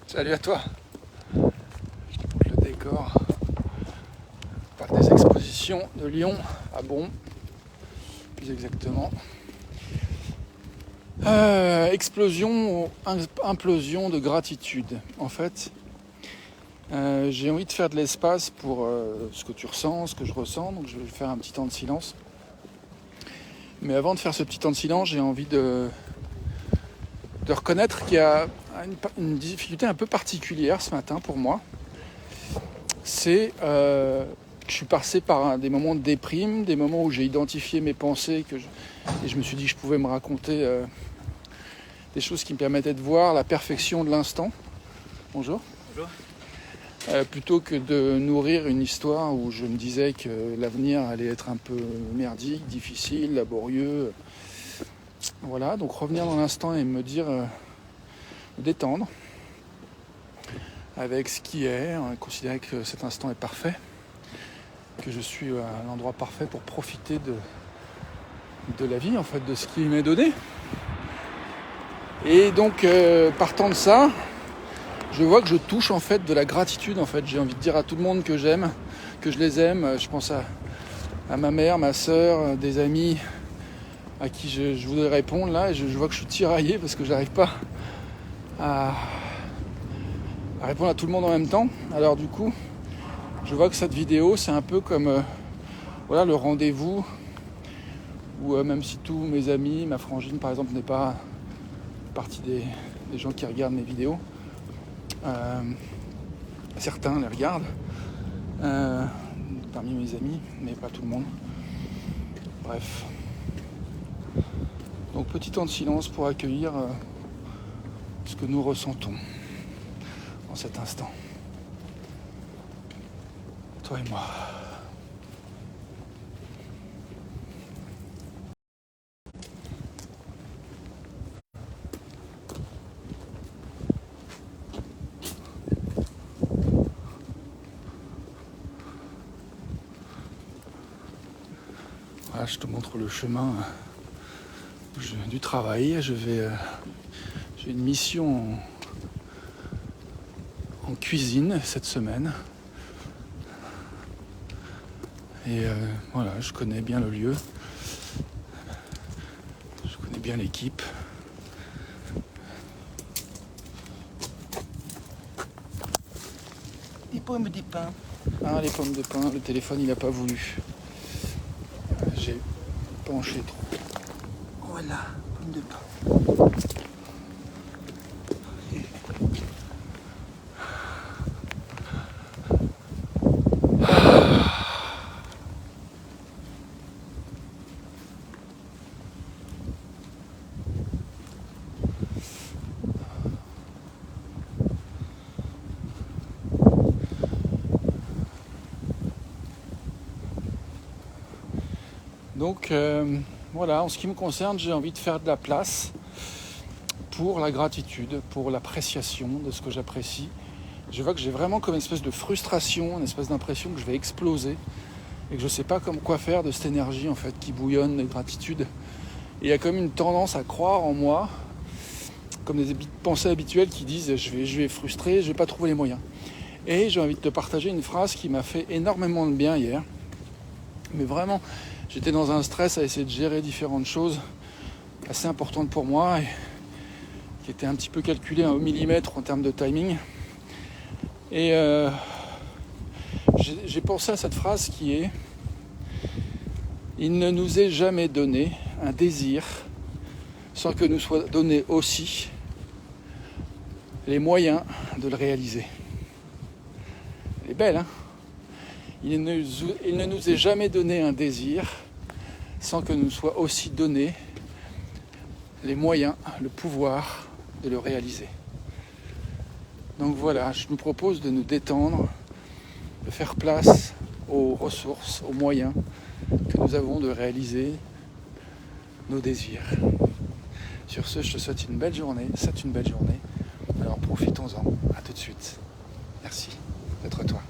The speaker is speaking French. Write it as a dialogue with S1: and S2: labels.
S1: Salut à toi. Je te montre le décor. Parc des expositions de Lyon, à Bron, plus exactement. Explosion, implosion de gratitude. En fait, j'ai envie de faire de l'espace pour ce que tu ressens, ce que je ressens. Donc je vais faire un petit temps de silence. Mais avant de faire ce petit temps de silence, j'ai envie de reconnaître qu'il y a une difficulté un peu particulière ce matin pour moi. C'est que je suis passé par des moments de déprime, des moments où j'ai identifié mes pensées et je me suis dit que je pouvais me raconter des choses qui me permettaient de voir la perfection de l'instant. Bonjour.
S2: Bonjour.
S1: Plutôt que de nourrir une histoire où je me disais que l'avenir allait être un peu merdique, difficile, laborieux. Voilà, donc revenir dans l'instant et me dire, me détendre avec ce qui est, considérer que cet instant est parfait, que je suis à l'endroit parfait pour profiter de la vie, en fait, de ce qui m'est donné. Et donc, partant de ça, je vois que je touche en fait de la gratitude. En fait, j'ai envie de dire à tout le monde que j'aime, que je les aime. Je pense à ma mère, ma soeur, des amis à qui je voudrais répondre là. Et je vois que je suis tiraillé parce que j'arrive pas à répondre à tout le monde en même temps. Alors du coup, je vois que cette vidéo, c'est un peu comme voilà, le rendez-vous où même si tous mes amis, ma frangine par exemple, n'est pas partie des gens qui regardent mes vidéos, certains les regardent parmi mes amis, mais pas tout le monde. Bref. Donc petit temps de silence pour accueillir ce que nous ressentons en cet instant. Toi et moi. Voilà, je te montre le chemin du travail. J'ai une mission en cuisine cette semaine. Et voilà, je connais bien le lieu. Je connais bien l'équipe.
S2: Des pommes de pain.
S1: Ah, les pommes de pain, le téléphone il n'a pas voulu. J'ai penché trop.
S2: Voilà, pommes de pain.
S1: Donc voilà, en ce qui me concerne, j'ai envie de faire de la place pour la gratitude, pour l'appréciation de ce que j'apprécie. Je vois que j'ai vraiment comme une espèce de frustration, une espèce d'impression que je vais exploser et que je ne sais pas quoi faire de cette énergie en fait qui bouillonne de gratitude. Et il y a comme une tendance à croire en moi, comme des pensées habituelles qui disent je vais frustrer, je vais pas trouver les moyens. Et j'ai envie de te partager une phrase qui m'a fait énormément de bien hier. Mais vraiment, j'étais dans un stress à essayer de gérer différentes choses assez importantes pour moi et qui étaient un petit peu calculées au millimètre en termes de timing. Et j'ai pensé à cette phrase qui est « Il ne nous est jamais donné un désir sans que nous soient donnés aussi les moyens de le réaliser. » Elle est belle, hein ? Il ne nous est jamais donné un désir sans que nous soient aussi donnés les moyens, le pouvoir de le réaliser. Donc voilà, je nous propose de nous détendre, de faire place aux ressources, aux moyens que nous avons de réaliser nos désirs. Sur ce, je te souhaite une belle journée, c'est une belle journée. Alors profitons-en, à tout de suite. Merci d'être toi.